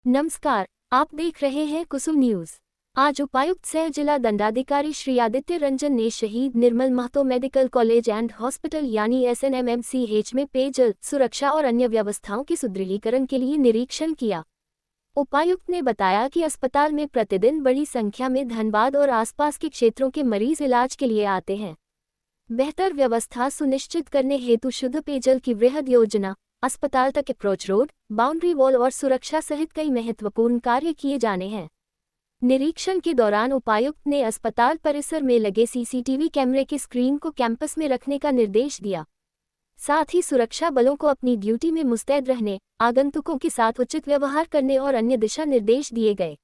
नमस्कार, आप देख रहे हैं कुसुम न्यूज। आज उपायुक्त सह जिला दंडाधिकारी श्री आदित्य रंजन ने Shaheed Nirmal Mahato medical college and hospital यानी SNMMCH में पेयजल, सुरक्षा और अन्य व्यवस्थाओं के सुदृढ़ीकरण के लिए निरीक्षण किया। उपायुक्त ने बताया कि अस्पताल में प्रतिदिन बड़ी संख्या में धनबाद और आसपास के क्षेत्रों के मरीज इलाज के लिए आते हैं। बेहतर व्यवस्था सुनिश्चित करने हेतु शुद्ध पेयजल की वृहद योजना, अस्पताल तक अप्रोच रोड, बाउंड्री वॉल और सुरक्षा सहित कई महत्वपूर्ण कार्य किए जाने हैं। निरीक्षण के दौरान उपायुक्त ने अस्पताल परिसर में लगे CCTV कैमरे की स्क्रीन को कैंपस में रखने का निर्देश दिया। साथ ही सुरक्षा बलों को अपनी ड्यूटी में मुस्तैद रहने, आगंतुकों के साथ उचित व्यवहार करने और अन्य दिशा निर्देश दिए गए।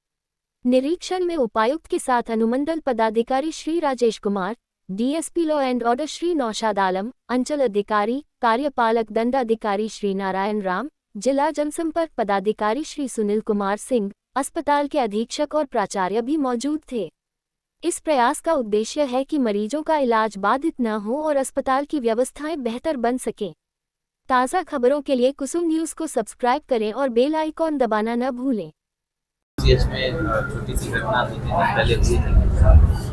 निरीक्षण में उपायुक्त के साथ अनुमंडल पदाधिकारी Shri Rajesh Kumar, DSP law and order Shri Naushad Alam, अंचल अधिकारी, कार्यपालक दंडाधिकारी श्री नारायण राम, जिला जनसंपर्क पदाधिकारी श्री सुनील कुमार सिंह, अस्पताल के अधीक्षक और प्राचार्य भी मौजूद थे। इस प्रयास का उद्देश्य है कि मरीजों का इलाज बाधित न हो और अस्पताल की व्यवस्थाएं बेहतर बन सकें। ताज़ा खबरों के लिए कुसुम न्यूज़ को सब्सक्राइब करें और बेल आइकॉन दबाना न भूलें। CH में छोटी सी घटना 2 दिन पहले हुई थी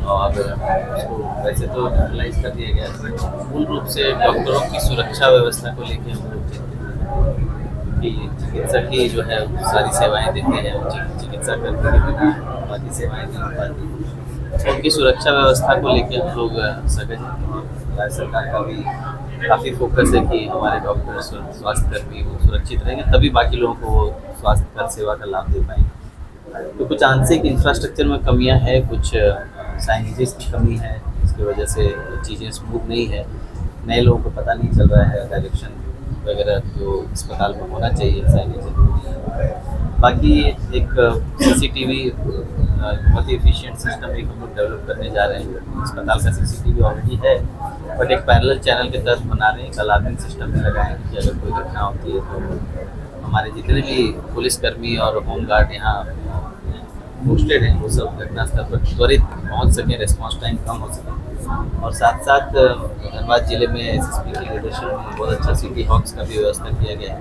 और उसको वैसे तो न्यूट्रलाइज कर दिया गया। मूल रूप से डॉक्टरों की सुरक्षा व्यवस्था को लेकर हम लोग कि चिकित्सक ही जो है सारी सेवाएं देते हैं, चिकित्सा करके भी बिना बाकी सेवाएं नहीं पाती। उनकी सुरक्षा व्यवस्था को लेकर हम लोग सजग हैं। राज्य सरकार का भी काफ़ी फोकस है कि हमारे डॉक्टर स्वास्थ्यकर्मी वो सुरक्षित रहेंगे, तभी बाकी लोगों को वो स्वास्थ्य सेवा का लाभ दे पाएंगे। तो कुछ आंशिक इंफ्रास्ट्रक्चर में कमियां हैं, कुछ साइनेजेस की कमी है, इसकी वजह से चीज़ें स्मूथ नहीं है। नए लोगों को पता नहीं चल रहा है डायरेक्शन वगैरह जो अस्पताल में होना चाहिए, साइनेज। बाकी एक CCTV बहुत ही एफिशिएंट सिस्टम एक हम लोग डेवलप करने जा रहे हैं। अस्पताल का CCTV ऑलरेडी है, बट एक पैरेलल चैनल के तहत बना रहे हैं। एक अलार्मिंग सिस्टम भी लगाएंगे कि अगर कोई घटना होती है तो हमारे जितने भी पुलिसकर्मी और होमगार्ड यहाँ पोस्टेड हैं वो सब घटनास्थल पर त्वरित पहुँच सकें, रिस्पॉन्स टाइम कम हो सके। और साथ साथ धनबाद जिले में SSP की लीडरशिप में बहुत अच्छा सिटी हॉक्स का भी व्यवस्था किया गया है।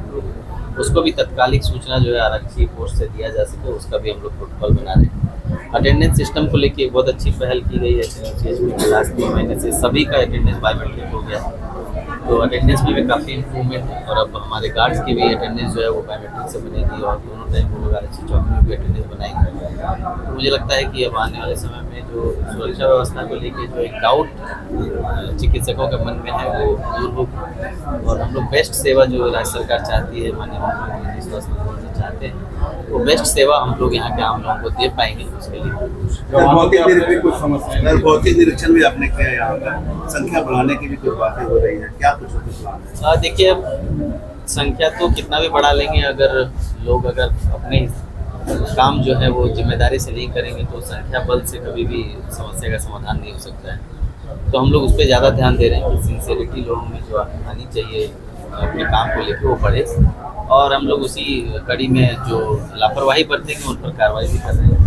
उसको भी तत्कालिक सूचना जो है आरक्षी पोस्ट से दिया जा सके, उसका भी हम लोग प्रोटोकॉल बना रहे हैं। अटेंडेंस सिस्टम को लेके बहुत अच्छी पहल की गई है। SNMCH में लास्ट 3 महीने से सभी का अटेंडेंस बायोमेट्रिक हो गया है, तो अटेंडेंस में भी काफ़ी इम्प्रूवमेंट है। और अब हमारे गार्ड्स की भी अटेंडेंस जो है वो बायोमेट्रिक से बनेगी और दोनों टाइम वो लोग आरक्षी चौकी में भी अटेंडेंस बनाएंगे। तो मुझे लगता है कि अब आने वाले समय में जो सुरक्षा व्यवस्था को लेके जो एक डाउट चिकित्सकों के मन में है वो दूर हो, और हम लोग बेस्ट सेवा जो राज्य सरकार चाहती है, माननीय मुख्यमंत्री स्वास्थ्य मंत्री चाहते हैं, वो बेस्ट सेवा हम लोग यहाँ के आम लोगों को दे पाएंगे। उसके लिए भौतिक निरीक्षण भी आपने किया, यहाँ पर संख्या बढ़ाने की भी कुछ बातें हो रही है, क्या कुछ प्लान है? देखिए, संख्या तो कितना भी बढ़ा लेंगे, अगर लोग अपने काम जो है वो जिम्मेदारी से नहीं करेंगे तो संख्या बल से कभी भी समस्या का समाधान नहीं हो सकता है। तो हम लोग उस पर ज़्यादा ध्यान दे रहे हैं कि सिंसियरिटी लोगों में जो आनी चाहिए अपने काम को लेकर वो बढ़े, और हम लोग उसी कड़ी में जो लापरवाही बरतेंगे उन पर कार्रवाई भी कर रहे हैं।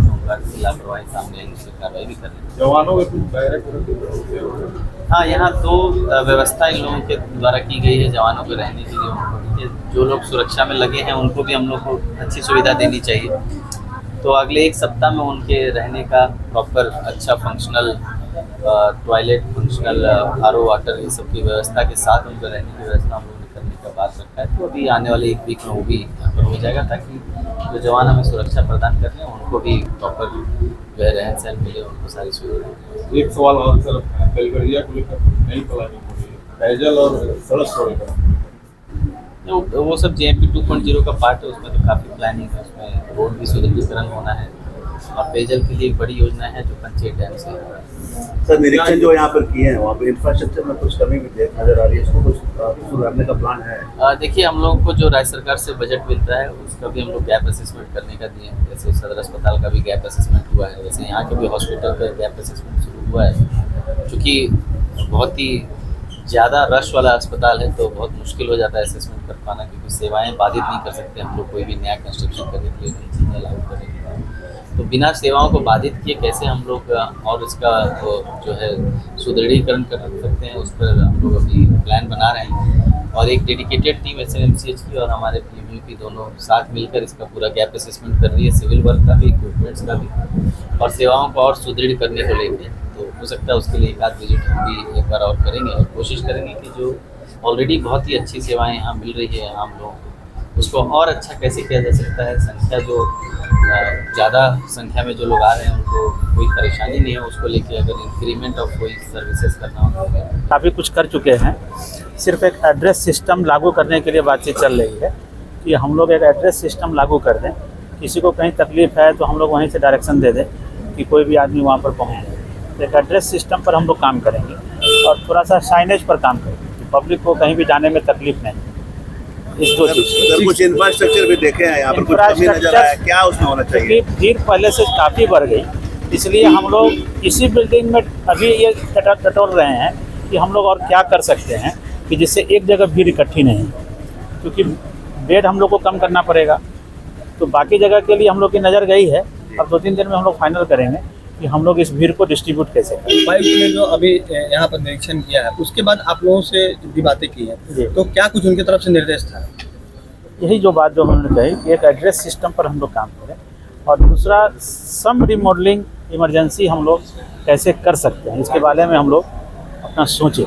लापरवाही सामने आएंगे उस पर कार्रवाई भी कर रहे हैं। जवानों के हाँ, यहाँ 2 व्यवस्था इन लोगों के द्वारा की गई है जवानों को रहने के लिए। जो लोग सुरक्षा में लगे हैं उनको भी हम लोग को अच्छी सुविधा देनी चाहिए। तो अगले 1 सप्ताह में उनके रहने का प्रॉपर अच्छा functional toilet, functional RO water, ये सब की व्यवस्था के साथ उनको रहने की व्यवस्था हम लोग ने करने का बात रखा है। तो अभी आने वाले 1 वीक में वो भी यहाँ पर हो जाएगा, ताकि जो जवान हमें सुरक्षा प्रदान कर रहे हैं उनको भी प्रॉपर जो है रहन सहन मिले, उनको सारी सुविधा। एक सवाल और सर, बेलगड़िया को लेकर नई प्लानिंग हो रही है, पेयजल और सड़क को लेकर वो सब JMP 2.0 का पार्ट है, उसमें तो काफ़ी प्लानिंग है। उसमें रोड भी सुदृढ़ीकरण होना है और पेयजल के लिए एक बड़ी योजना है जो पंचायत डैम से। सर, निरीक्षण जो यहाँ पर किए हैं वहाँ पर इंफ्रास्ट्रक्चर में कुछ कमी भी नजर आ रही है, उसको कुछ सुधारने का प्लान है? देखिए, हम लोगों को जो राज्य सरकार से बजट मिलता है उसका भी हम लोग गैप असेसमेंट करने का दिए हैं। जैसे सदर अस्पताल का भी गैप असेसमेंट हुआ है, वैसे यहाँ के भी हॉस्पिटल का गैप असेसमेंट शुरू हुआ है। चूँकि बहुत ही ज़्यादा रश वाला अस्पताल है तो बहुत मुश्किल हो जाता है असेसमेंट कर पाना, क्योंकि सेवाएं बाधित नहीं कर सकते हम लोग कोई भी नया कंस्ट्रक्शन करने के लिए, नई चीज़ें लागू करने के लिए। तो बिना सेवाओं को बाधित किए कैसे हम लोग और इसका जो है सुदृढ़ीकरण कर सकते हैं, उस पर हम लोग अभी प्लान बना रहे हैं। और एक डेडिकेटेड टीम एसएनएमसीएच की और हमारे पीएमयू दोनों साथ मिलकर इसका पूरा गैप असेसमेंट कर रही है, सिविल वर्क का भी, इक्विपमेंट्स का भी, और सेवाओं को और सुदृढ़ करने को लेकर। तो हो सकता है उसके लिए एक आध विजिट हम भी एक बार और करेंगे और कोशिश करेंगे कि जो ऑलरेडी बहुत ही अच्छी सेवाएं यहाँ मिल रही है आम लोगों को, उसको और अच्छा कैसे किया जा सकता है। संख्या जो ज़्यादा संख्या में जो लोग आ रहे हैं उनको कोई परेशानी नहीं है, उसको लेके अगर इंक्रीमेंट ऑफ कोई सर्विसेज करना हो तो काफ़ी कुछ कर चुके हैं। सिर्फ एक एड्रेस सिस्टम लागू करने के लिए बातचीत चल रही है कि हम लोग एक एड्रेस सिस्टम लागू कर दें। किसी को कहीं तकलीफ है तो हम लोग वहीं से डायरेक्शन दे दें कि कोई भी आदमी वहाँ पर पहुँच जाए। तो एक एड्रेस सिस्टम पर हम लोग काम करेंगे और थोड़ा सा साइनेज पर काम करेंगे कि पब्लिक को कहीं भी जाने में तकलीफ नहीं। इस दो चीज़ कुछ इंफ्रास्ट्रक्चर भी देखे हैं यहाँ पर, कुछ कमी नजर आया, क्या उसमें होना चाहिए? क्योंकि भीड़ पहले से काफ़ी बढ़ गई, इसलिए हम लोग इसी बिल्डिंग में अभी ये टटोल रहे हैं कि हम लोग और क्या कर सकते हैं कि जिससे एक जगह भीड़ इकट्ठी नहीं, क्योंकि बेड हम लोग को कम करना पड़ेगा। तो बाकी जगह के लिए हम लोग की नज़र गई है, अब 2-3 दिन में हम लोग फाइनल करेंगे कि हम लोग इस भीड़ को डिस्ट्रीब्यूट कैसे करें। उपायुक्त ने जो अभी यहाँ पर निरीक्षण किया है उसके बाद आप लोगों से भी बातें की हैं, तो क्या कुछ उनकी तरफ से निर्देश था? यही जो बात जो उन्होंने कही कि एक एड्रेस सिस्टम पर हम लोग काम करें और दूसरा सम रिमॉडलिंग इमरजेंसी हम लोग कैसे कर सकते हैं, इसके बारे में हम लोग अपना सोचें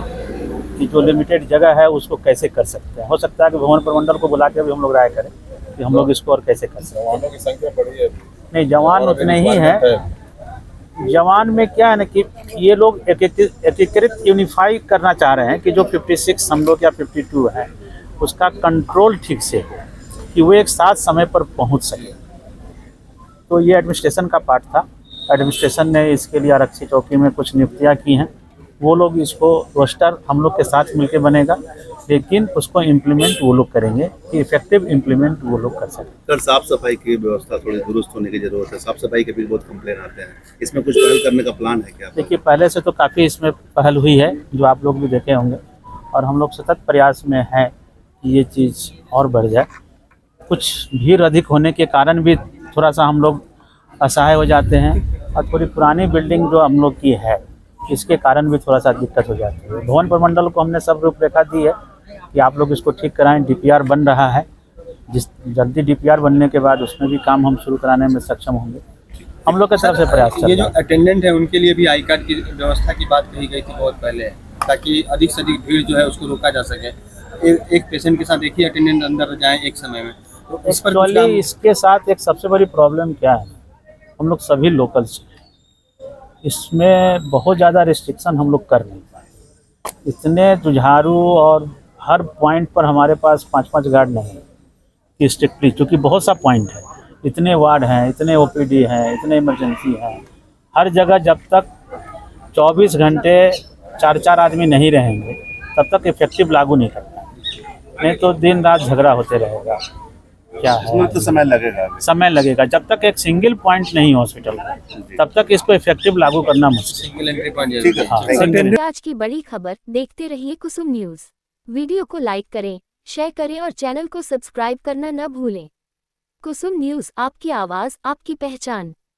कि जो लिमिटेड जगह है उसको कैसे कर सकते हैं। हो सकता है कि भवन प्रमंडल को बुला के भी हम लोग राय करें कि हम लोग इसको और कैसे कर सकते हैं। जवानों की संख्या बढ़ी है, नहीं जवान उतने ही है। जवान में क्या है ना कि ये लोग एकीकृत यूनिफाई करना चाह रहे हैं कि जो 56 हम लोग या 52 है उसका कंट्रोल ठीक से हो कि वो एक साथ समय पर पहुंच सके। तो ये एडमिनिस्ट्रेशन का पार्ट था। एडमिनिस्ट्रेशन ने इसके लिए आरक्षी चौकी में कुछ नियुक्तियाँ की हैं, वो लोग इसको रोस्टर हम लोग के साथ मिलके बनेगा, लेकिन उसको इम्प्लीमेंट वो लोग करेंगे कि इफेक्टिव इम्प्लीमेंट वो लोग कर सकें। सर, साफ सफाई की व्यवस्था थोड़ी दुरुस्त होने की जरूरत है। साफ सफाई के भी बहुत कंप्लेन आते हैं, इसमें कुछ पहल करने का प्लान है क्या? देखिए पहले से तो काफ़ी इसमें पहल हुई है जो आप लोग भी देखे होंगे, और हम लोग सतत प्रयास में हैं कि ये चीज़ और बढ़ जाए। कुछ भीड़ अधिक होने के कारण भी थोड़ा सा हम लोग असहाय हो जाते हैं, और थोड़ी पुरानी बिल्डिंग जो हम लोग की है इसके कारण भी थोड़ा सा दिक्कत हो जाती है। भवन प्रमंडल को हमने सब रूपरेखा दी है कि आप लोग इसको ठीक कराएं। डीपीआर बन रहा है, जिस जल्दी डीपीआर बनने के बाद उसमें भी काम हम शुरू कराने में सक्षम होंगे। हम लोग की तरफ से प्रयास चल रहा है। ये जो अटेंडेंट है उनके लिए भी आई कार्ड की व्यवस्था की बात कही गई थी बहुत पहले, ताकि अधिक से अधिक भीड़ जो है उसको रोका जा सके। एक पेशेंट के साथ एक ही अटेंडेंट अंदर जाए एक समय में, तो इस पर कुछ काम... इसके साथ एक सबसे बड़ी प्रॉब्लम क्या है, हम लोग सभी लोकल्स हैं, इसमें बहुत ज़्यादा रिस्ट्रिक्शन हम लोग कर नहीं पाए। इतने जुझारू और हर पॉइंट पर हमारे पास 5-5 गार्ड नहीं है कि स्ट्रिक्टली, क्योंकि बहुत सा पॉइंट है, इतने वार्ड हैं, इतने ओपीडी हैं, इतने इमरजेंसी हैं। हर जगह जब तक 24 घंटे 4-4 आदमी नहीं रहेंगे तब तक इफेक्टिव लागू नहीं करता, नहीं तो दिन रात झगड़ा होते रहेगा। क्या है, तो समय लगेगा। जब तक एक सिंगल पॉइंट नहीं हॉस्पिटल का तब तक इसको इफेक्टिव लागू करना मुश्किल। Single entry point. हाँ, आज की बड़ी खबर देखते रहिए कुसुम न्यूज़। वीडियो को लाइक करें, शेयर करें और चैनल को सब्सक्राइब करना न भूलें। कुसुम न्यूज़, आपकी आवाज़, आपकी पहचान।